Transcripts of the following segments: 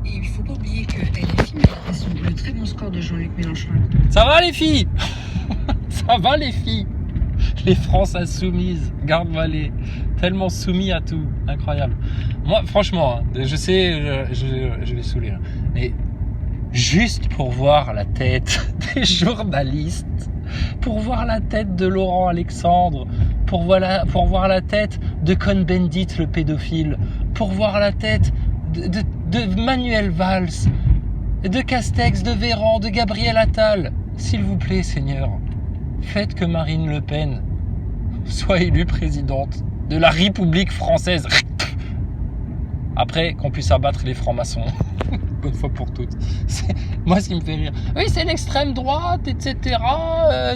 Et il faut pas oublier que LFI reste le très bon score de Jean-Luc Mélenchon. Ça va les filles? Ça va les filles? Les France insoumises, garde-valais, tellement soumis à tout, incroyable. Moi, franchement, hein, je sais, je vais saouler, là, mais juste pour voir la tête des journalistes, pour voir la tête de Laurent Alexandre, pour voir la tête de Cohn-Bendit, le pédophile, pour voir la tête de Manuel Valls, de Castex, de Véran, de Gabriel Attal. S'il vous plaît, Seigneur, faites que Marine Le Pen soit élue présidente de la République française. Après, qu'on puisse abattre les francs-maçons. Bonne fois pour toutes. Moi, ce qui me fait rire. Oui, c'est l'extrême droite, etc.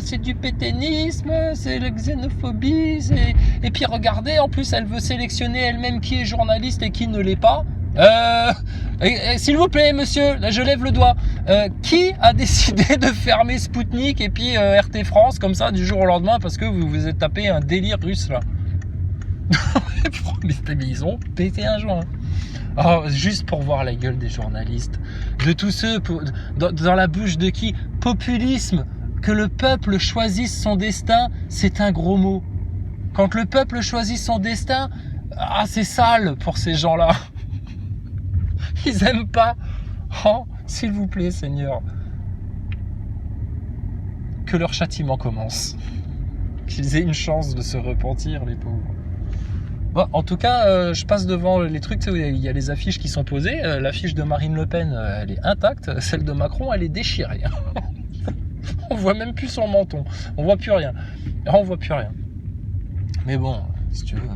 C'est du pétainisme, c'est la xénophobie. Et puis regardez, en plus, elle veut sélectionner elle-même qui est journaliste et qui ne l'est pas. S'il vous plaît, monsieur, là je lève le doigt. Qui a décidé de fermer Spoutnik et puis RT France comme ça du jour au lendemain parce que vous vous êtes tapé un délire russe là? Mais ils ont pété un joint. Oh, juste pour voir la gueule des journalistes, de tous ceux dans la bouche de qui populisme, que le peuple choisisse son destin, c'est un gros mot. Quand le peuple choisit son destin, c'est sale pour ces gens-là. Ils aiment pas. Oh, s'il vous plaît, Seigneur, que leur châtiment commence, qu'ils aient une chance de se repentir, les pauvres. Bon, en tout cas, je passe devant les trucs, il y a les affiches qui sont posées. L'affiche de Marine Le Pen, elle est intacte. Celle de Macron, elle est déchirée. On voit même plus son menton. On voit plus rien. On voit plus rien. Mais bon, si tu veux.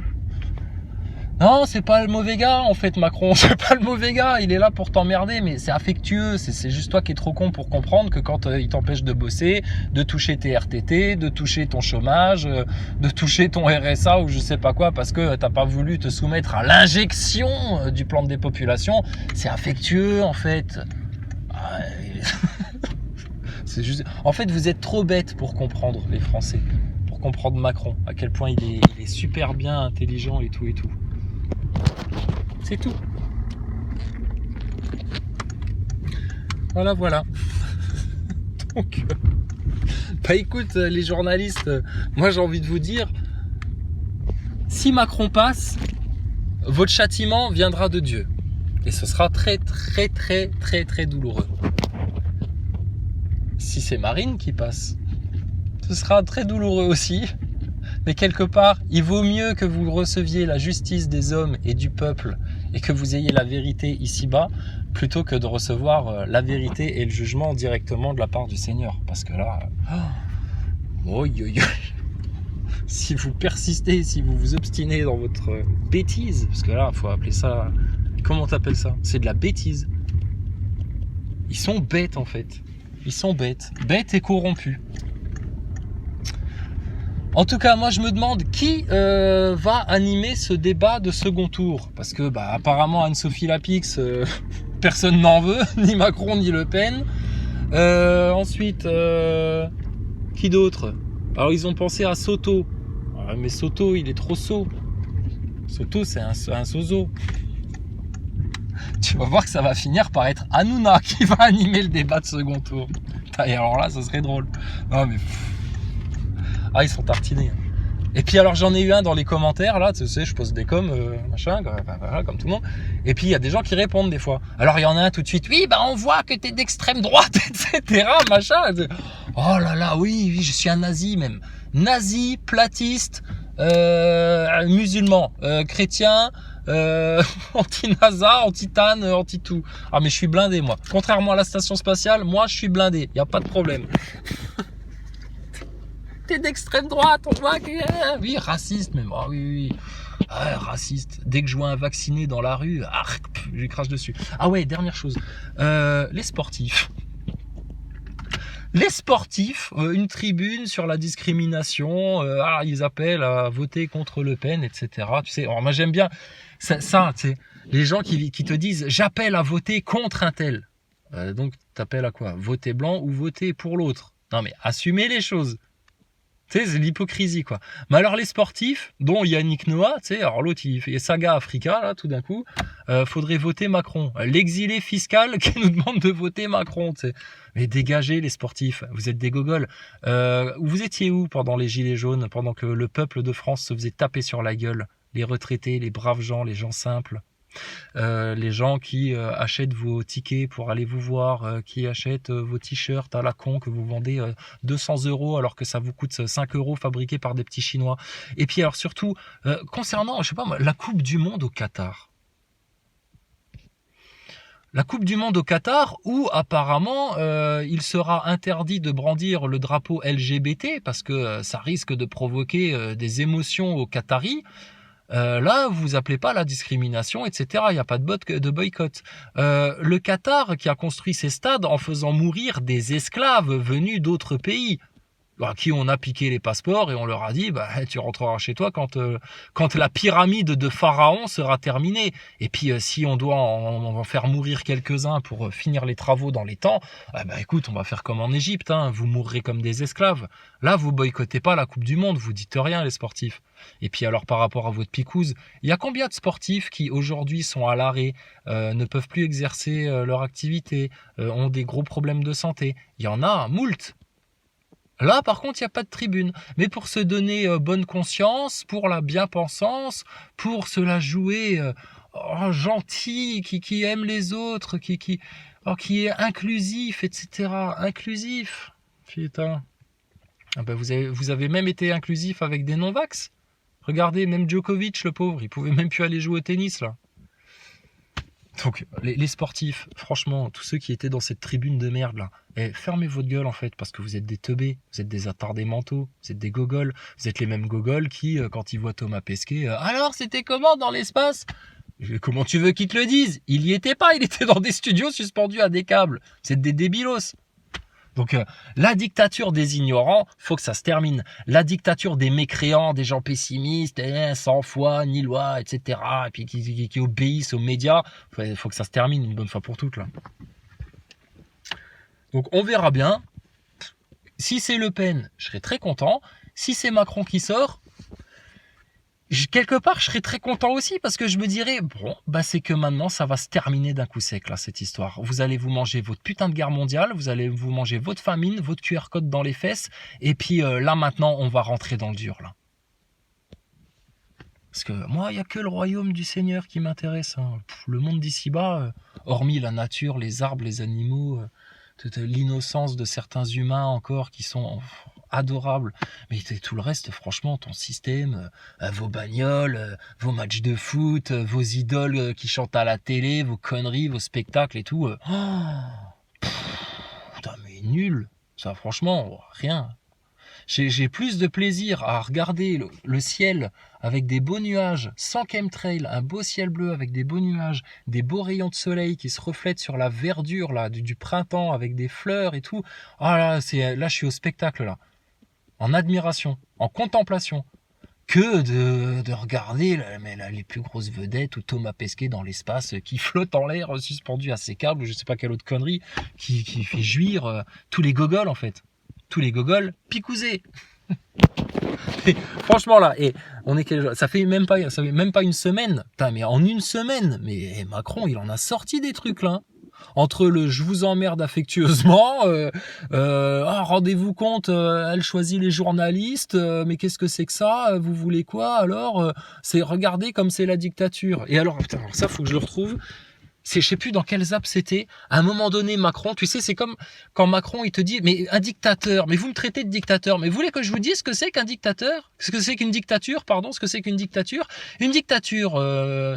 Non, c'est pas le mauvais gars, en fait, Macron. C'est pas le mauvais gars. Il est là pour t'emmerder, mais c'est affectueux. C'est juste toi qui es trop con pour comprendre que quand il t'empêche de bosser, de toucher tes RTT, de toucher ton chômage, de toucher ton RSA ou je sais pas quoi, parce que t'as pas voulu te soumettre à l'injection du plan de dépopulation, c'est affectueux, en fait. C'est juste. En fait, vous êtes trop bêtes pour comprendre les Français, pour comprendre Macron, à quel point il est super bien intelligent et tout et tout. C'est tout. Voilà. Donc, bah écoute, les journalistes, moi j'ai envie de vous dire, si Macron passe, votre châtiment viendra de Dieu. Et ce sera très douloureux. Si c'est Marine qui passe, ce sera très douloureux aussi. Mais quelque part, il vaut mieux que vous receviez la justice des hommes et du peuple et que vous ayez la vérité ici-bas plutôt que de recevoir la vérité et le jugement directement de la part du Seigneur. Parce que là, si vous persistez, si vous vous obstinez dans votre bêtise, parce que là, il faut appeler ça... Comment t'appelles ça? C'est de la bêtise. Ils sont bêtes en fait. Ils sont bêtes. Bêtes et corrompus. En tout cas, moi je me demande qui va animer ce débat de second tour. Parce que apparemment Anne-Sophie Lapix, personne n'en veut, ni Macron ni Le Pen. Ensuite, qui d'autre? Alors ils ont pensé à Soto. Mais Soto, il est trop sot. Soto, c'est un sozo. Tu vas voir que ça va finir par être Hanouna qui va animer le débat de second tour. Et alors là, ça serait drôle. Non mais... ils sont tartinés. Et puis alors j'en ai eu un dans les commentaires là, tu sais, je pose des coms, machin, voilà, comme tout le monde. Et puis il y a des gens qui répondent des fois. Alors il y en a un tout de suite, oui, on voit que t'es d'extrême droite, etc. Machin. Oh là là, oui, je suis un nazi même. Nazi, platiste, musulman, chrétien, anti-NASA, anti-TAN, anti-tout. Ah mais je suis blindé moi. Contrairement à la station spatiale, moi je suis blindé, y a pas de problème. T'es d'extrême droite, on voit que... Oui, raciste même, oui. Raciste. Dès que je vois un vacciné dans la rue, je lui crache dessus. Ah ouais, dernière chose. Les sportifs. Les sportifs, une tribune sur la discrimination, ils appellent à voter contre Le Pen, etc. Tu sais, alors moi j'aime bien ça, tu sais, les gens qui te disent « j'appelle à voter contre un tel ». Donc t'appelles à quoi? Voter blanc ou voter pour l'autre? Non mais assumez les choses. Tu sais, c'est l'hypocrisie, quoi. Mais alors, les sportifs, dont Yannick Noah, tu sais, alors l'autre, il fait Saga Africa, là, tout d'un coup, faudrait voter Macron. L'exilé fiscal qui nous demande de voter Macron, tu sais. Mais dégagez les sportifs, vous êtes des gogoles. Vous étiez où pendant les Gilets jaunes, pendant que le peuple de France se faisait taper sur la gueule? Les retraités, les braves gens, les gens simples. Les gens qui achètent vos tickets pour aller vous voir, qui achètent vos t-shirts à la con que vous vendez 200 € alors que ça vous coûte 5 € fabriqués par des petits Chinois. Et puis alors surtout, concernant, je sais pas moi, la Coupe du Monde au Qatar. La Coupe du Monde au Qatar où apparemment il sera interdit de brandir le drapeau LGBT parce que ça risque de provoquer des émotions aux Qataris. Là, vous appelez pas la discrimination, etc. Il n'y a pas de boycott. Le Qatar qui a construit ses stades en faisant mourir des esclaves venus d'autres pays, à qui on a piqué les passeports et on leur a dit tu rentreras chez toi quand la pyramide de Pharaon sera terminée. Et puis si on doit en faire mourir quelques-uns pour finir les travaux dans les temps, écoute, on va faire comme en Égypte, hein, vous mourrez comme des esclaves. Là, vous boycottez pas la Coupe du Monde, vous dites rien les sportifs. Et puis alors par rapport à votre picouse, il y a combien de sportifs qui aujourd'hui sont à l'arrêt, ne peuvent plus exercer leur activité, ont des gros problèmes de santé? Il y en a moult. Là, par contre, il n'y a pas de tribune. Mais pour se donner bonne conscience, pour la bien-pensance, pour se la jouer gentil, qui aime les autres, qui est inclusif, etc. Inclusif. Putain. Vous avez même été inclusif avec des non-vax. Regardez, même Djokovic, le pauvre, il pouvait même plus aller jouer au tennis, là. Donc, les sportifs, franchement, tous ceux qui étaient dans cette tribune de merde, là, fermez votre gueule, en fait, parce que vous êtes des teubés, vous êtes des attardés mentaux, vous êtes des gogoles, vous êtes les mêmes gogoles qui, quand ils voient Thomas Pesquet, alors, c'était comment dans l'espace? Comment tu veux qu'ils te le disent? Il y était pas, il était dans des studios suspendus à des câbles. Vous êtes des débilos. Donc, la dictature des ignorants, faut que ça se termine. La dictature des mécréants, des gens pessimistes, sans foi, ni loi, etc., et puis qui obéissent aux médias, faut que ça se termine une bonne fois pour toutes, là. Donc, on verra bien. Si c'est Le Pen, je serai très content. Si c'est Macron qui sort, quelque part, je serais très content aussi parce que je me dirais, c'est que maintenant, ça va se terminer d'un coup sec, là, cette histoire. Vous allez vous manger votre putain de guerre mondiale, vous allez vous manger votre famine, votre QR code dans les fesses, et puis là, maintenant, on va rentrer dans le dur, là. Parce que moi, il n'y a que le royaume du Seigneur qui m'intéresse, hein. Le monde d'ici-bas, hormis la nature, les arbres, les animaux, l'innocence de certains humains encore qui sont adorables, mais tout le reste, franchement, ton système, vos bagnoles, vos matchs de foot, vos idoles qui chantent à la télé, vos conneries, vos spectacles et tout, putain, mais nul, ça, franchement, rien. J'ai plus de plaisir à regarder le ciel avec des beaux nuages, sans chemtrail, un beau ciel bleu avec des beaux nuages, des beaux rayons de soleil qui se reflètent sur la verdure là, du printemps avec des fleurs et tout. Ah là, là je suis au spectacle là, en admiration, en contemplation, que de regarder les plus grosses vedettes ou Thomas Pesquet dans l'espace qui flotte en l'air suspendu à ses câbles ou je sais pas quelle autre connerie qui fait jouir tous les gogoles en fait. Tous les gogoles picousés. Franchement là, ça fait même pas une semaine. Putain, mais en une semaine, mais Macron, il en a sorti des trucs là. Entre le je vous emmerde affectueusement, rendez-vous compte, elle choisit les journalistes, mais qu'est-ce que c'est que ça? Vous voulez quoi alors? C'est regardez comme c'est la dictature. Et alors, putain, ça faut que je le retrouve. Je sais plus dans quel zap c'était. À un moment donné, Macron, tu sais, c'est comme quand Macron, il te dit, mais un dictateur, mais vous me traitez de dictateur, mais vous voulez que je vous dise ce que c'est qu'un dictateur? Ce que c'est qu'une dictature, pardon, ce que c'est qu'une dictature? Une dictature,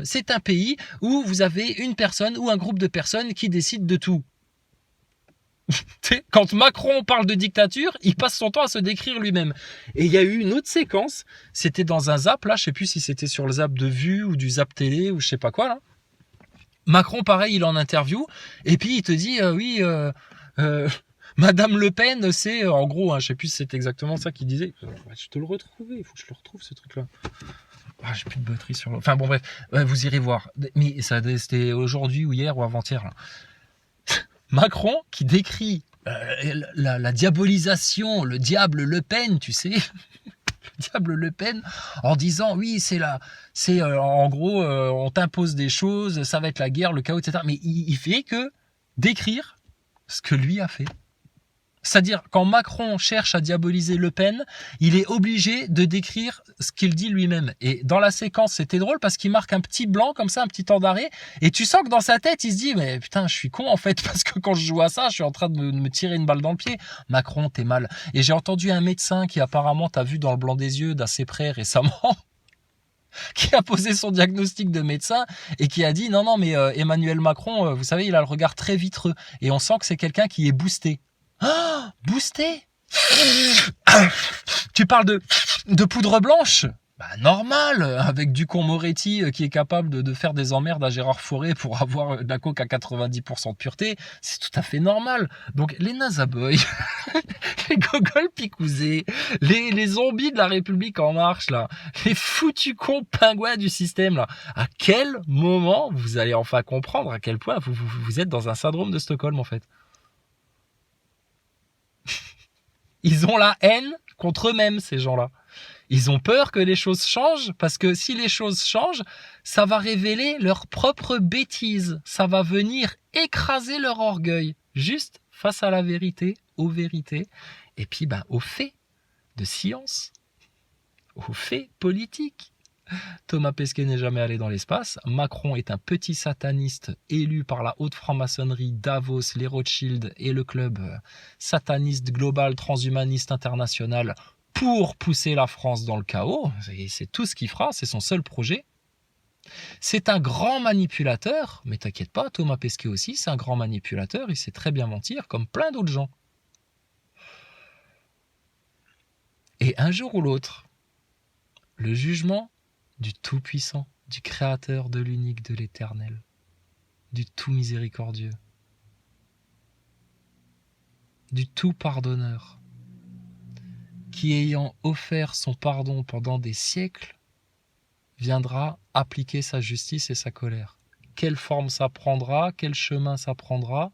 c'est un pays où vous avez une personne ou un groupe de personnes qui décident de tout. Quand Macron parle de dictature, il passe son temps à se décrire lui-même. Et il y a eu une autre séquence, c'était dans un zap, là, je sais plus si c'était sur le zap de Vue ou du zap télé ou je sais pas quoi, là. Macron, pareil, il est en interview, et puis il te dit, Madame Le Pen, c'est, en gros, je sais plus si c'est exactement ça qu'il disait. Je te le retrouver, il faut que je le retrouve, ce truc-là. Ah, j'ai plus de batterie sur le... Enfin bon, bref, vous irez voir. Mais ça, c'était aujourd'hui ou hier ou avant-hier, là. Macron qui décrit la diabolisation, le diable Le Pen, tu sais, le diable Le Pen, en disant oui, en gros, on t'impose des choses, ça va être la guerre, le chaos, etc. Mais il fait que décrire ce que lui a fait. C'est-à-dire, quand Macron cherche à diaboliser Le Pen, il est obligé de décrire ce qu'il dit lui-même. Et dans la séquence, c'était drôle parce qu'il marque un petit blanc, comme ça, un petit temps d'arrêt. Et tu sens que dans sa tête, il se dit, mais putain, je suis con en fait, parce que quand je joue à ça, je suis en train de me tirer une balle dans le pied. Macron, t'es mal. Et j'ai entendu un médecin qui apparemment t'a vu dans le blanc des yeux d'assez près récemment, qui a posé son diagnostic de médecin et qui a dit, non, mais Emmanuel Macron, vous savez, il a le regard très vitreux. Et on sent que c'est quelqu'un qui est boosté. Ah, boosté. Tu parles de poudre blanche? Bah normal, avec Ducon-Moretti qui est capable de faire des emmerdes à Gérard Fauré pour avoir de la coke à 90% de pureté, c'est tout à fait normal. Donc les Nazaboy, les Gogol Picouzé, les zombies de la République en marche là, les foutus cons pingouins du système là, à quel moment vous allez enfin comprendre à quel point vous êtes dans un syndrome de Stockholm en fait? Ils ont la haine contre eux-mêmes, ces gens-là. Ils ont peur que les choses changent, parce que si les choses changent, ça va révéler leur propre bêtise. Ça va venir écraser leur orgueil, juste face à la vérité, aux vérités, et puis aux faits de science, aux faits politiques. Thomas Pesquet n'est jamais allé dans l'espace. Macron est un petit sataniste élu par la haute franc-maçonnerie, Davos, les Rothschild et le club sataniste global transhumaniste international pour pousser la France dans le chaos. C'est tout ce qu'il fera, c'est son seul projet. C'est un grand manipulateur, mais t'inquiète pas, Thomas Pesquet aussi, c'est un grand manipulateur, il sait très bien mentir, comme plein d'autres gens. Et un jour ou l'autre, le jugement du Tout-Puissant, du Créateur, de l'unique, de l'Éternel, du Tout-Miséricordieux, du Tout-Pardonneur, qui ayant offert son pardon pendant des siècles, viendra appliquer sa justice et sa colère. Quelle forme ça prendra, quel chemin ça prendra,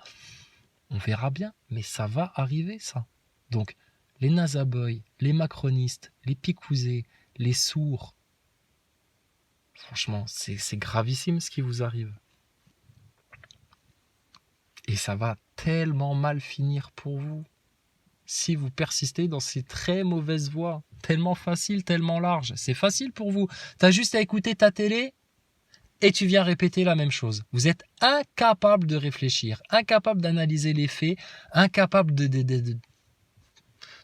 on verra bien, mais ça va arriver ça. Donc, les Nazaboy, les macronistes, les picousés, les sourds, franchement, c'est gravissime ce qui vous arrive. Et ça va tellement mal finir pour vous si vous persistez dans ces très mauvaises voies. Tellement facile, tellement large. C'est facile pour vous. T'as juste à écouter ta télé et tu viens répéter la même chose. Vous êtes incapable de réfléchir, incapable d'analyser les faits, incapable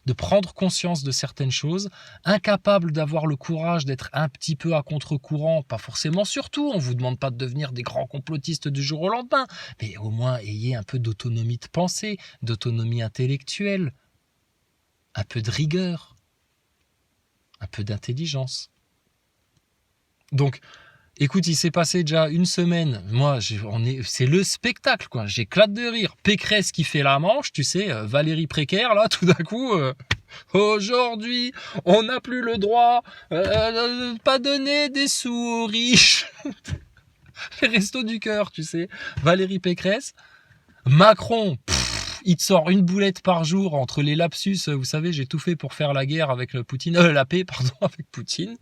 de prendre conscience de certaines choses, incapable d'avoir le courage d'être un petit peu à contre-courant, pas forcément surtout, on ne vous demande pas de devenir des grands complotistes du jour au lendemain, mais au moins ayez un peu d'autonomie de pensée, d'autonomie intellectuelle, un peu de rigueur, un peu d'intelligence. Donc, écoute, il s'est passé déjà une semaine. Moi, c'est le spectacle, quoi. J'éclate de rire. Pécresse qui fait la manche, tu sais, Valérie Précaire, là, tout d'un coup. Aujourd'hui, on n'a plus le droit de pas donner des sous aux riches. Les restos du cœur, tu sais. Valérie Pécresse. Macron, il te sort une boulette par jour entre les lapsus. Vous savez, j'ai tout fait pour faire la guerre avec Poutine. La paix, pardon, avec Poutine.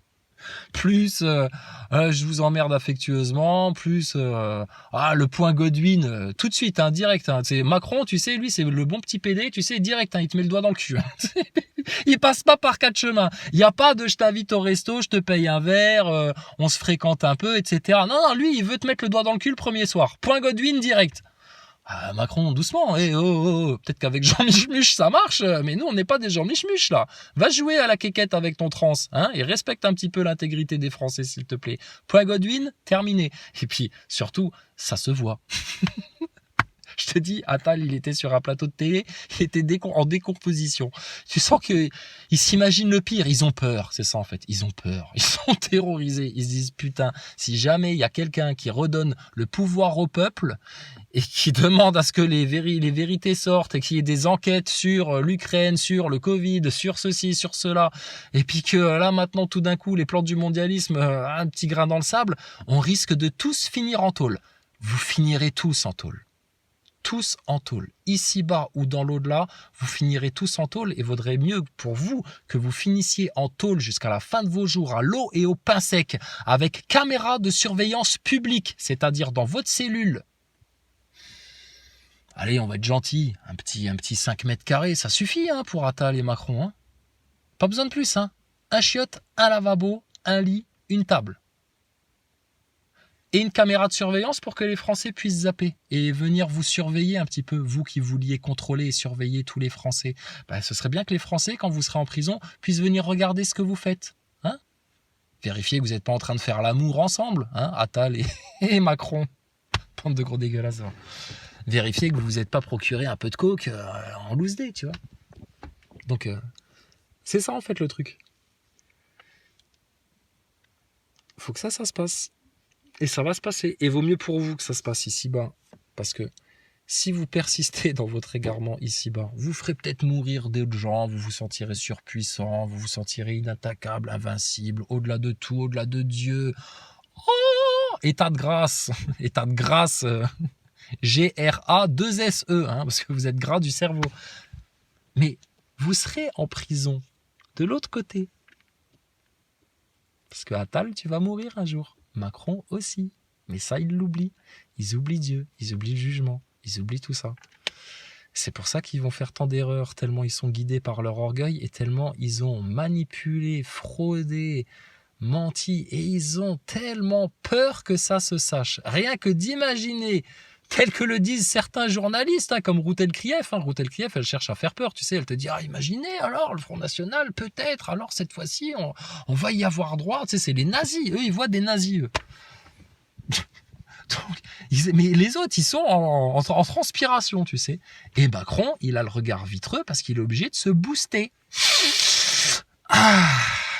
Plus je vous emmerde affectueusement, plus le point Godwin, tout de suite, direct. C'est Macron, tu sais, lui, c'est le bon petit PD, tu sais, direct, il te met le doigt dans le cul. Il passe pas par quatre chemins. Il n'y a pas de je t'invite au resto, je te paye un verre, on se fréquente un peu, etc. Non, lui, il veut te mettre le doigt dans le cul le premier soir. Point Godwin, direct. Macron, doucement, peut-être qu'avec Jean Michmuche ça marche, mais nous on n'est pas des Jean Michmuche là. Va jouer à la quéquette avec ton trans, et respecte un petit peu l'intégrité des Français s'il te plaît. Point Godwin, terminé. Et puis surtout, ça se voit. Je te dis, Attal, il était sur un plateau de télé, il était en décomposition. Tu sens qu'ils s'imaginent le pire, ils ont peur, c'est ça en fait, ils ont peur, ils sont terrorisés, ils se disent putain, si jamais il y a quelqu'un qui redonne le pouvoir au peuple et qui demande à ce que les vérités sortent et qu'il y ait des enquêtes sur l'Ukraine, sur le Covid, sur ceci, sur cela, et puis que là maintenant tout d'un coup les plans du mondialisme, un petit grain dans le sable, on risque de tous finir en tôle. Vous finirez tous en tôle. tous en tôle. Ici-bas ou dans l'au-delà, vous finirez tous en tôle et vaudrait mieux pour vous que vous finissiez en tôle jusqu'à la fin de vos jours à l'eau et au pain sec, avec caméra de surveillance publique, c'est-à-dire dans votre cellule. Allez, on va être gentil, un petit 5 mètres carrés, ça suffit hein, pour Attal et Macron. Hein. Pas besoin de plus. Hein. Un chiotte, un lavabo, un lit, une table. Et une caméra de surveillance pour que les Français puissent zapper et venir vous surveiller un petit peu, vous qui vouliez contrôler et surveiller tous les Français. Ben, ce serait bien que les Français, quand vous serez en prison, puissent venir regarder ce que vous faites. Hein, vérifier que vous n'êtes pas en train de faire l'amour ensemble, hein, Attal et Macron. Bande de gros dégueulasses. Vérifier que vous ne vous êtes pas procuré un peu de coke en loose day, tu vois. Donc, c'est ça en fait le truc. Faut que ça se passe. Et ça va se passer. Et vaut mieux pour vous que ça se passe ici-bas. Parce que si vous persistez dans votre égarement ici-bas, vous ferez peut-être mourir d'autres gens, vous vous sentirez surpuissant, vous vous sentirez inattaquable, invincible, au-delà de tout, au-delà de Dieu. Oh, état de grâce. État de grâce. G-R-A-2-S-E, hein, parce que vous êtes gras du cerveau. Mais vous serez en prison de l'autre côté. Parce que Attal, tu vas mourir un jour. Macron aussi. Mais ça, ils l'oublient. Ils oublient Dieu, ils oublient le jugement, ils oublient tout ça. C'est pour ça qu'ils vont faire tant d'erreurs, tellement ils sont guidés par leur orgueil et tellement ils ont manipulé, fraudé, menti et ils ont tellement peur que ça se sache. Rien que d'imaginer, tel que le disent certains journalistes, hein, comme Routel Krief. Routel Krief, elle cherche à faire peur, tu sais, elle te dit, imaginez, alors, le Front National, peut-être, alors, cette fois-ci, on va y avoir droit, tu sais, c'est les nazis, eux, ils voient des nazis, eux. Mais les autres, ils sont en transpiration, tu sais. Et Macron, il a le regard vitreux parce qu'il est obligé de se booster.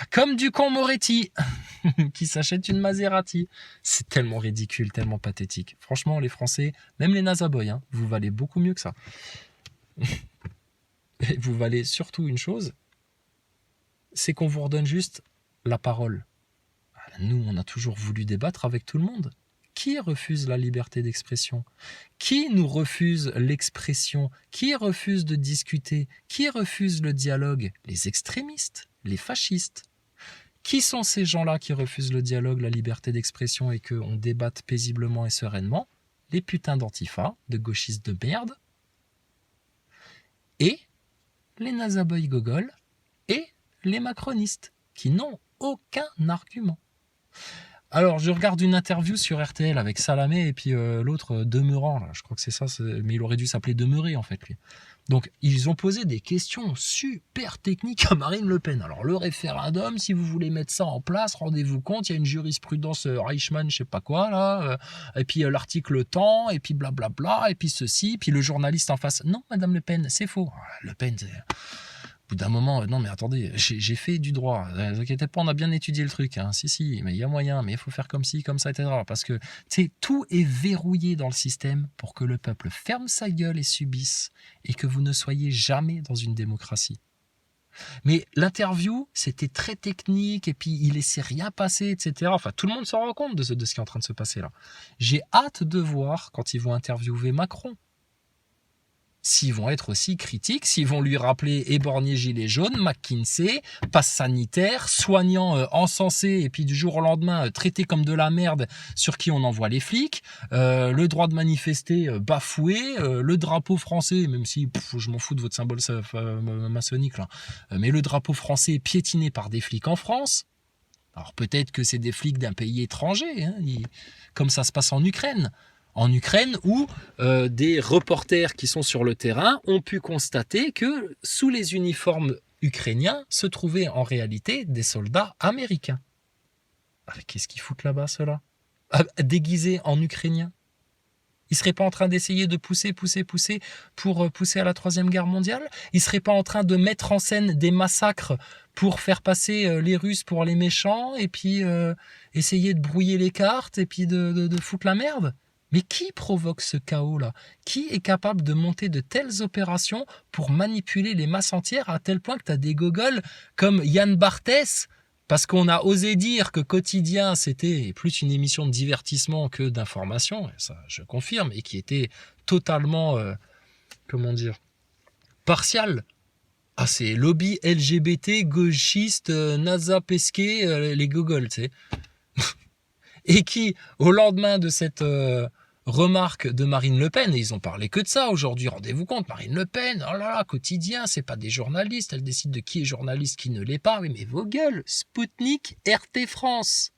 Comme du con Moretti qui s'achète une Maserati. C'est tellement ridicule, tellement pathétique. Franchement, les Français, même les Nazaboys, hein, vous valez beaucoup mieux que ça. Et vous valez surtout une chose, c'est qu'on vous redonne juste la parole. Nous, on a toujours voulu débattre avec tout le monde. Qui refuse la liberté d'expression? Qui nous refuse l'expression? Qui refuse de discuter? Qui refuse le dialogue? Les extrémistes, les fascistes. Qui sont ces gens-là qui refusent le dialogue, la liberté d'expression et qu'on débatte paisiblement et sereinement? Les putains d'antifa, de gauchistes de merde, et les nazaboys gogol, et les macronistes, qui n'ont aucun argument. Alors, je regarde une interview sur RTL avec Salamé et puis l'autre Demeurant, là, je crois que c'est ça, mais il aurait dû s'appeler Demeuré en fait, lui. Donc, ils ont posé des questions super techniques à Marine Le Pen. Alors, le référendum, si vous voulez mettre ça en place, rendez-vous compte, il y a une jurisprudence Reichmann, je sais pas quoi, là, et puis l'article temps, et puis blablabla, et puis ceci, puis le journaliste en face. Non, Madame Le Pen, c'est faux. Le Pen, c'est... Au bout d'un moment, non mais attendez, j'ai fait du droit, ne vous inquiétez pas, on a bien étudié le truc, hein. Si, mais il y a moyen, mais il faut faire comme ci, comme ça, etc. Parce que, tu sais, tout est verrouillé dans le système pour que le peuple ferme sa gueule et subisse, et que vous ne soyez jamais dans une démocratie. Mais l'interview, c'était très technique, et puis il laissait rien passer, etc. Enfin, tout le monde s'en rend compte de ce qui est en train de se passer là. J'ai hâte de voir quand ils vont interviewer Macron. S'ils vont être aussi critiques, s'ils vont lui rappeler éborgné gilet jaune, McKinsey, passe sanitaire, soignant encensé et puis du jour au lendemain traité comme de la merde sur qui on envoie les flics, le droit de manifester bafoué, le drapeau français, même si je m'en fous de votre symbole maçonnique là, mais le drapeau français piétiné par des flics en France. Alors peut-être que c'est des flics d'un pays étranger, hein, comme ça se passe en Ukraine. En Ukraine, où des reporters qui sont sur le terrain ont pu constater que sous les uniformes ukrainiens se trouvaient en réalité des soldats américains. Qu'est-ce qu'ils foutent là-bas, ceux-là? Déguisés en ukrainiens? Ils ne seraient pas en train d'essayer de pousser pour pousser à la Troisième Guerre mondiale? Ils ne seraient pas en train de mettre en scène des massacres pour faire passer les Russes pour les méchants et puis essayer de brouiller les cartes et puis de foutre la merde? Mais qui provoque ce chaos-là? Qui est capable de monter de telles opérations pour manipuler les masses entières à tel point que tu as des gogoles comme Yann Barthès, parce qu'on a osé dire que Quotidien, c'était plus une émission de divertissement que d'information, ça je confirme, et qui était totalement, comment dire, partial. Ah, c'est lobby LGBT, gauchiste, NASA pesqué, les gogoles, tu sais. Et qui, au lendemain de cette remarque de Marine Le Pen, et ils ont parlé que de ça aujourd'hui, rendez-vous compte, Marine Le Pen, oh là là, quotidien, c'est pas des journalistes, elle décide de qui est journaliste, qui ne l'est pas. Oui, mais vos gueules, Spoutnik, RT France.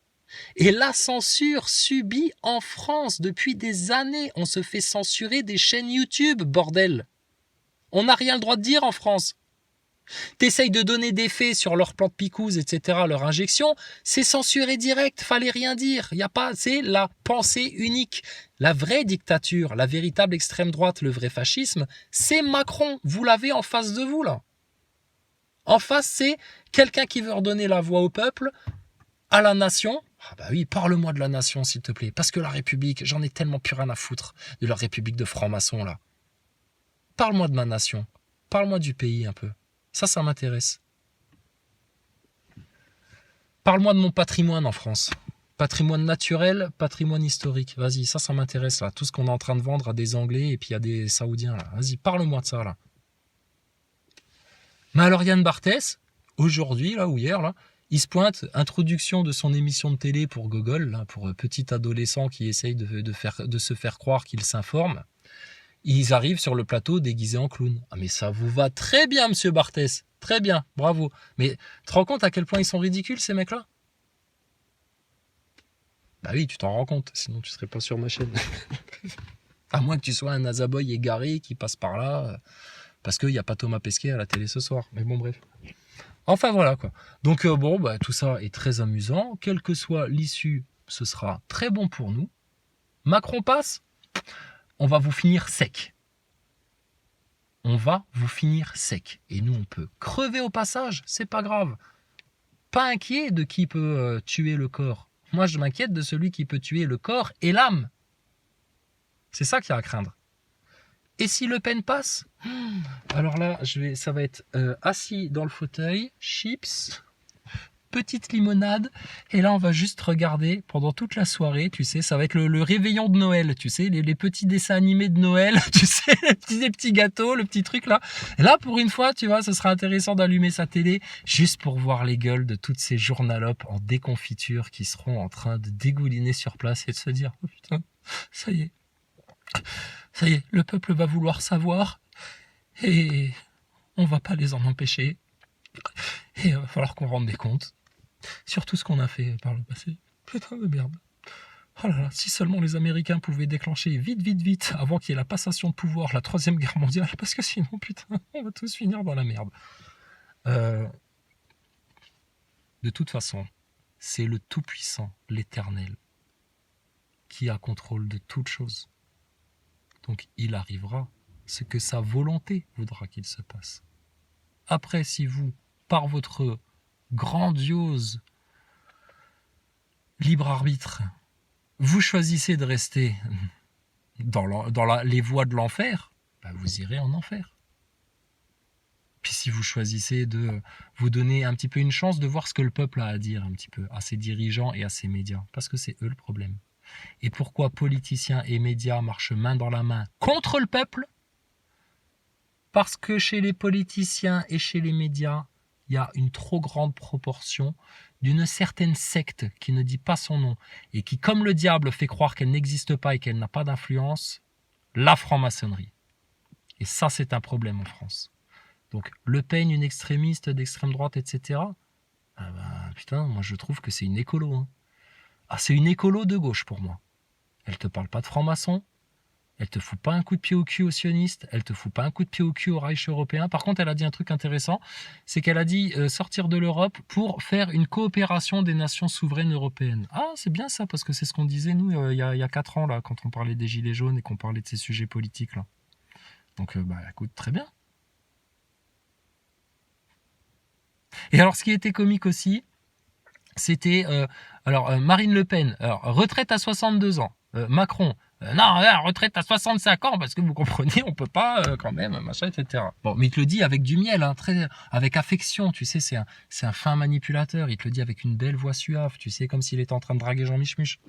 Et la censure subie en France depuis des années. On se fait censurer des chaînes YouTube, bordel. On n'a rien le droit de dire en France. T'essayes de donner des faits sur leur plan de picouse, etc., leur injection, c'est censuré direct, fallait rien dire. Y a pas, c'est la pensée unique. La vraie dictature, la véritable extrême droite, le vrai fascisme, c'est Macron. Vous l'avez en face de vous, là. En face, c'est quelqu'un qui veut redonner la voix au peuple, à la nation. Ah bah oui, parle-moi de la nation, s'il te plaît. Parce que la République, j'en ai tellement plus rien à foutre de la République de francs-maçons, là. Parle-moi de ma nation. Parle-moi du pays, un peu. Ça m'intéresse. Parle-moi de mon patrimoine en France. Patrimoine naturel, patrimoine historique. Vas-y, ça m'intéresse, là. Tout ce qu'on est en train de vendre à des Anglais et puis à des Saoudiens, là. Vas-y, parle-moi de ça, là. Mais alors, Yann Barthès, aujourd'hui, là, ou hier, là, il se pointe, introduction de son émission de télé pour Gogol, là, pour petit adolescent qui essaye de se faire croire qu'il s'informe. Ils arrivent sur le plateau déguisés en clown. Ah mais ça vous va très bien, monsieur Barthès. Très bien, bravo. Mais tu te rends compte à quel point ils sont ridicules, ces mecs-là? Bah oui, tu t'en rends compte, sinon tu serais pas sur ma chaîne. À moins que tu sois un Azaboy égaré qui passe par là, parce qu'il n'y a pas Thomas Pesquet à la télé ce soir. Mais bon, bref. Enfin voilà quoi. Donc bon, bah, tout ça est très amusant. Quelle que soit l'issue, ce sera très bon pour nous. Macron passe, on va vous finir sec. On va vous finir sec. Et nous, on peut crever au passage, c'est pas grave. Pas inquiet de qui peut tuer le corps. Moi, je m'inquiète de celui qui peut tuer le corps et l'âme. C'est ça qu'il y a à craindre. Et si Le Pen passe, alors là, ça va être assis dans le fauteuil, chips, petite limonade, et là on va juste regarder pendant toute la soirée, tu sais, ça va être le réveillon de Noël, tu sais, les petits dessins animés de Noël, tu sais, les petits gâteaux, le petit truc là. Et là, pour une fois, tu vois, ce sera intéressant d'allumer sa télé, juste pour voir les gueules de toutes ces journalopes en déconfiture qui seront en train de dégouliner sur place et de se dire, oh putain, ça y est, le peuple va vouloir savoir et on va pas les en empêcher. Et il va falloir qu'on rende des comptes sur tout ce qu'on a fait par le passé. Putain de merde. Oh là là, si seulement les Américains pouvaient déclencher vite, avant qu'il y ait la passation de pouvoir, la 3e guerre mondiale, parce que sinon, putain, on va tous finir dans la merde. De toute façon, c'est le Tout-Puissant, l'Éternel, qui a contrôle de toutes choses. Donc il arrivera ce que sa volonté voudra qu'il se passe. Après, si vous, par votre grandiose libre arbitre, vous choisissez de rester dans les voies de l'enfer, bah vous irez en enfer. Puis si vous choisissez de vous donner un petit peu une chance de voir ce que le peuple a à dire un petit peu à ses dirigeants et à ses médias, parce que c'est eux le problème. Et pourquoi politiciens et médias marchent main dans la main contre le peuple? Parce que chez les politiciens et chez les médias, il y a une trop grande proportion d'une certaine secte qui ne dit pas son nom et qui, comme le diable, fait croire qu'elle n'existe pas et qu'elle n'a pas d'influence, la franc-maçonnerie. Et ça, c'est un problème en France. Donc, Le Pen, une extrémiste d'extrême droite, etc. Ah bah, putain, moi je trouve que c'est une écolo. Hein. Ah, c'est une écolo de gauche pour moi. Elle te parle pas de franc-maçon, elle te fout pas un coup de pied au cul aux sionistes, elle te fout pas un coup de pied au cul au Reich européen. Par contre, elle a dit un truc intéressant, c'est qu'elle a dit sortir de l'Europe pour faire une coopération des nations souveraines européennes. Ah, c'est bien ça, parce que c'est ce qu'on disait, nous, il y a 4 ans, là, quand on parlait des Gilets jaunes et qu'on parlait de ces sujets politiques, là. Donc, bah, écoute, très bien. Et alors, ce qui était comique aussi, c'était, Marine Le Pen, retraite à 62 ans, Macron, non, retraite à 65 ans, parce que vous comprenez, on peut pas, quand même, machin, etc. Bon, mais il te le dit avec du miel, hein, avec affection, tu sais, c'est un fin manipulateur, il te le dit avec une belle voix suave, tu sais, comme s'il était en train de draguer Jean Michmuche.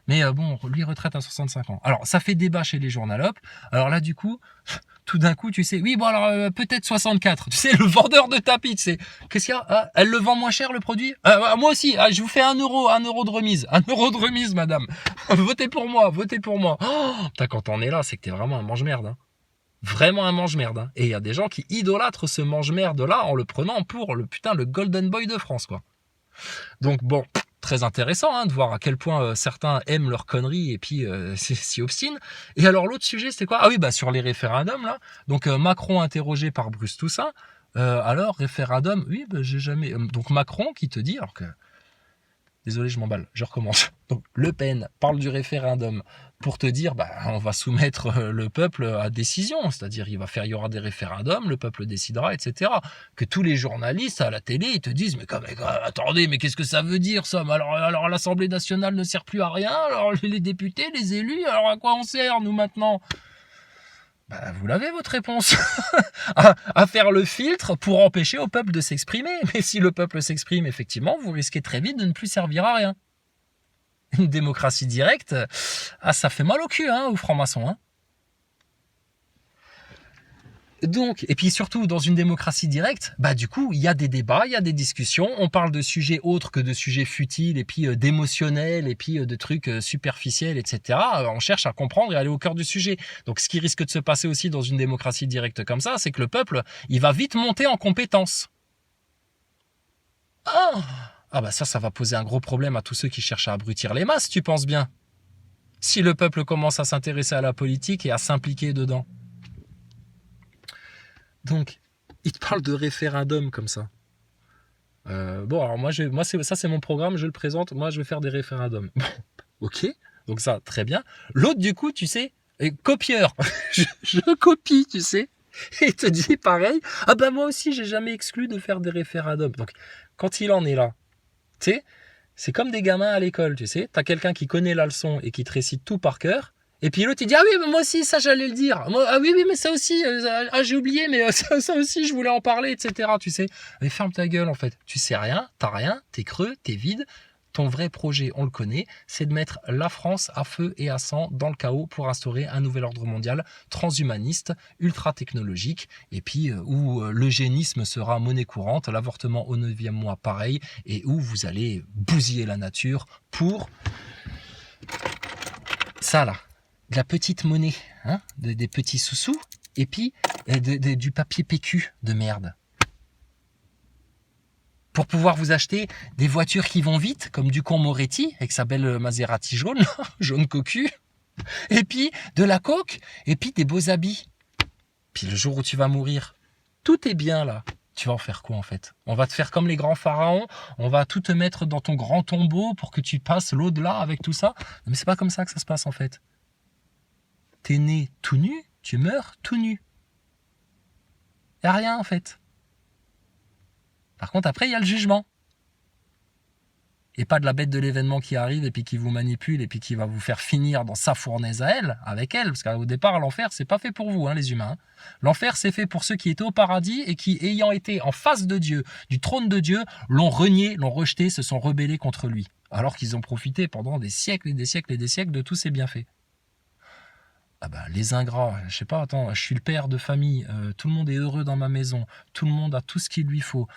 Mais bon, lui, retraite à 65 ans. Alors, ça fait débat chez les journalopes. Alors là, du coup, tout d'un coup, tu sais, oui, bon, alors, peut-être 64. Tu sais, le vendeur de tapis, tu sais, qu'est-ce qu'il y a? Ah, elle le vend moins cher, le produit? Moi aussi, je vous fais 1 euro de remise. 1 euro de remise, madame. Votez pour moi, votez pour moi. Oh, quand on est là, c'est que t'es vraiment un mange-merde, hein. Vraiment un mange-merde, hein. Et il y a des gens qui idolâtrent ce mange-merde-là en le prenant pour le Golden Boy de France, quoi. Donc bon, très intéressant hein, de voir à quel point certains aiment leurs conneries et puis s'y obstinent. Et alors l'autre sujet c'était quoi? Ah oui, bah sur les référendums là. Donc Macron interrogé par Bruce Toussaint. Alors référendum, oui, bah, j'ai jamais. Donc Macron qui te dit, alors que désolé, je m'emballe, je recommence. Donc Le Pen parle du référendum pour te dire, bah, on va soumettre le peuple à décision, c'est-à-dire il y aura des référendums, le peuple décidera, etc. Que tous les journalistes à la télé, ils te disent, mais attendez, mais qu'est-ce que ça veut dire ça? Alors l'Assemblée nationale ne sert plus à rien, alors les députés, les élus, alors à quoi on sert nous maintenant? Bah, vous l'avez votre réponse. à faire le filtre pour empêcher au peuple de s'exprimer. Mais si le peuple s'exprime, effectivement, vous risquez très vite de ne plus servir à rien. Une démocratie directe, ça fait mal au cul, hein, aux francs-maçons. Hein. Donc, et puis surtout, dans une démocratie directe, bah du coup, il y a des débats, il y a des discussions, on parle de sujets autres que de sujets futiles, et puis d'émotionnels, et puis de trucs superficiels, etc. On cherche à comprendre et à aller au cœur du sujet. Donc, ce qui risque de se passer aussi dans une démocratie directe comme ça, c'est que le peuple, il va vite monter en compétence. Ah bah ça va poser un gros problème à tous ceux qui cherchent à abrutir les masses, tu penses bien. Si le peuple commence à s'intéresser à la politique et à s'impliquer dedans. Donc, il te parle de référendum comme ça. Bon, alors moi ça c'est mon programme, je le présente. Moi, je vais faire des référendums. Bon, ok, donc ça, très bien. L'autre, du coup, tu sais, copieur. je copie, tu sais. Et il te dit pareil. Ah ben moi aussi, j'ai jamais exclu de faire des référendums. Donc, quand il en est là, tu sais, c'est comme des gamins à l'école, tu sais. T'as quelqu'un qui connaît la leçon et qui te récite tout par cœur. Et puis l'autre il dit ah oui mais moi aussi ça j'allais le dire, ah oui mais ça aussi j'ai oublié mais ça aussi je voulais en parler, etc. Tu sais, mais ferme ta gueule en fait, tu sais rien, t'es creux, t'es vide. Ton vrai projet, on le connaît, c'est de mettre la France à feu et à sang dans le chaos pour instaurer un nouvel ordre mondial transhumaniste, ultra technologique, et puis où l'eugénisme sera monnaie courante, l'avortement au 9e mois pareil, et où vous allez bousiller la nature pour ça là. De la petite monnaie, hein, des petits sous-sous, et puis du papier PQ de merde. Pour pouvoir vous acheter des voitures qui vont vite, comme Ducon Moretti, avec sa belle Maserati jaune, jaune cocu, et puis de la coke, et puis des beaux habits. Puis le jour où tu vas mourir, tout est bien là. Tu vas en faire quoi en fait? On va te faire comme les grands pharaons, on va tout te mettre dans ton grand tombeau pour que tu passes l'au-delà avec tout ça. Mais c'est pas comme ça que ça se passe en fait. T'es né tout nu, tu meurs tout nu. Y a rien en fait. Par contre, après, il y a le jugement. Et pas de la bête de l'événement qui arrive et puis qui vous manipule et puis qui va vous faire finir dans sa fournaise à elle, avec elle. Parce qu'au départ, l'enfer, c'est pas fait pour vous, hein, les humains. L'enfer, c'est fait pour ceux qui étaient au paradis et qui, ayant été en face de Dieu, du trône de Dieu, l'ont renié, l'ont rejeté, se sont rebellés contre lui. Alors qu'ils ont profité pendant des siècles et des siècles et des siècles de tous ses bienfaits. Ah bah, les ingrats, je sais pas, attends, je suis le père de famille, tout le monde est heureux dans ma maison, tout le monde a tout ce qu'il lui faut,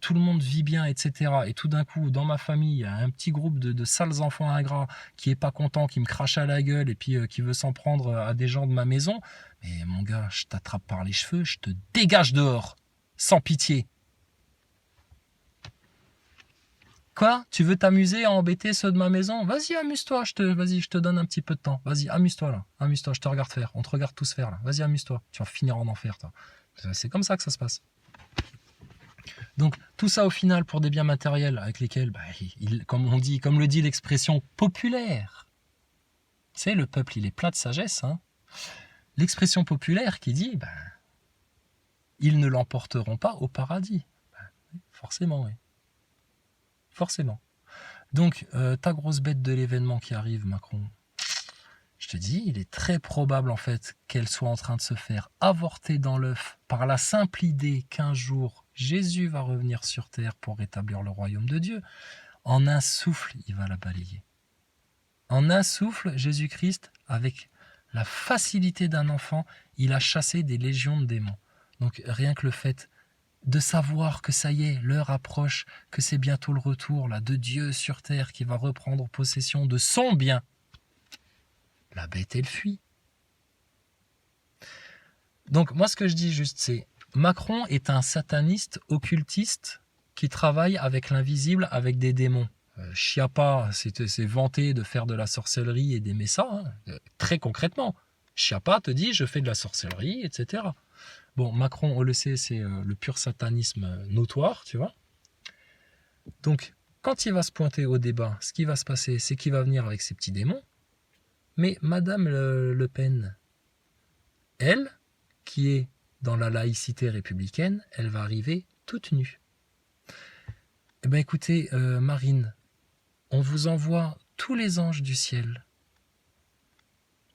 tout le monde vit bien, etc. Et tout d'un coup, dans ma famille, il y a un petit groupe de sales enfants ingrats qui est pas content, qui me crache à la gueule et puis qui veut s'en prendre à des gens de ma maison. Mais mon gars, je t'attrape par les cheveux, je te dégage dehors, sans pitié. Quoi? Tu veux t'amuser à embêter ceux de ma maison? Vas-y, amuse-toi, je te donne un petit peu de temps. Vas-y, amuse-toi là, amuse-toi, je te regarde faire. On te regarde tous faire là. Vas-y, amuse-toi. Tu vas finir en enfer, toi. C'est comme ça que ça se passe. Donc, tout ça au final pour des biens matériels avec lesquels, comme le dit l'expression populaire. Tu sais, le peuple, il est plat de sagesse. Hein. L'expression populaire qui dit, ils ne l'emporteront pas au paradis. Forcément, oui. Forcément. Donc, ta grosse bête de l'événement qui arrive, Macron, je te dis, il est très probable en fait qu'elle soit en train de se faire avorter dans l'œuf par la simple idée qu'un jour, Jésus va revenir sur terre pour rétablir le royaume de Dieu. En un souffle, il va la balayer. En un souffle, Jésus-Christ, avec la facilité d'un enfant, il a chassé des légions de démons. Donc rien que le fait de savoir que ça y est, l'heure approche, que c'est bientôt le retour là, de Dieu sur terre qui va reprendre possession de son bien, la bête elle fuit. Donc moi ce que je dis juste c'est, Macron est un sataniste occultiste qui travaille avec l'invisible, avec des démons. Schiappa c'est vanté de faire de la sorcellerie et d'aimer ça, hein. Très concrètement. Schiappa te dit je fais de la sorcellerie, etc. Bon, Macron, on le sait, c'est le pur satanisme notoire, tu vois. Donc, quand il va se pointer au débat, ce qui va se passer, c'est qu'il va venir avec ses petits démons. Mais Madame Le Pen, elle, qui est dans la laïcité républicaine, elle va arriver toute nue. Eh bien, écoutez, Marine, on vous envoie tous les anges du ciel,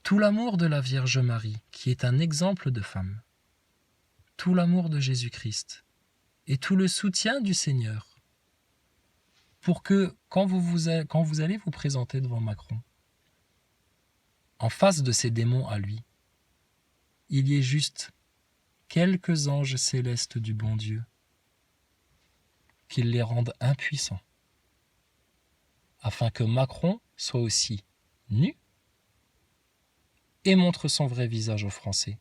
tout l'amour de la Vierge Marie, qui est un exemple de femme, tout l'amour de Jésus-Christ et tout le soutien du Seigneur pour que quand vous allez vous présenter devant Macron, en face de ces démons à lui, il y ait juste quelques anges célestes du bon Dieu, qu'ils les rendent impuissants, afin que Macron soit aussi nu et montre son vrai visage aux Français,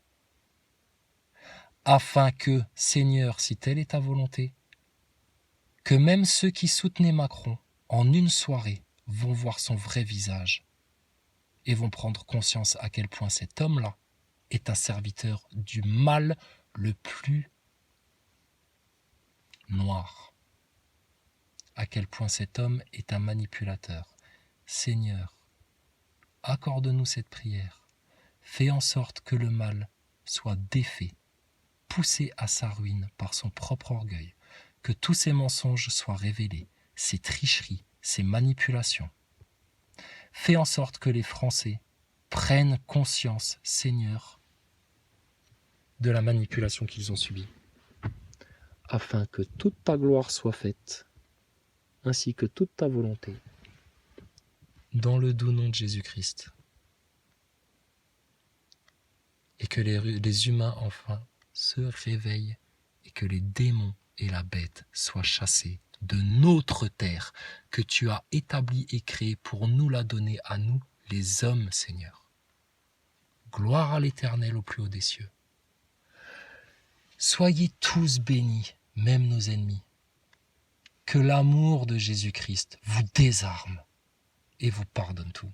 afin que, Seigneur, si telle est ta volonté, que même ceux qui soutenaient Macron en une soirée vont voir son vrai visage et vont prendre conscience à quel point cet homme-là est un serviteur du mal le plus noir, à quel point cet homme est un manipulateur. Seigneur, accorde-nous cette prière, fais en sorte que le mal soit défait, poussé à sa ruine par son propre orgueil, que tous ces mensonges soient révélés, ces tricheries, ces manipulations. Fais en sorte que les Français prennent conscience, Seigneur, de la manipulation qu'ils ont subie, afin que toute ta gloire soit faite, ainsi que toute ta volonté, dans le doux nom de Jésus-Christ. Et que les humains, enfin, se réveillent, et que les démons et la bête soient chassés de notre terre, que tu as établie et créée pour nous la donner à nous, les hommes, Seigneur. Gloire à l'Éternel au plus haut des cieux. Soyez tous bénis, même nos ennemis. Que l'amour de Jésus-Christ vous désarme et vous pardonne tout.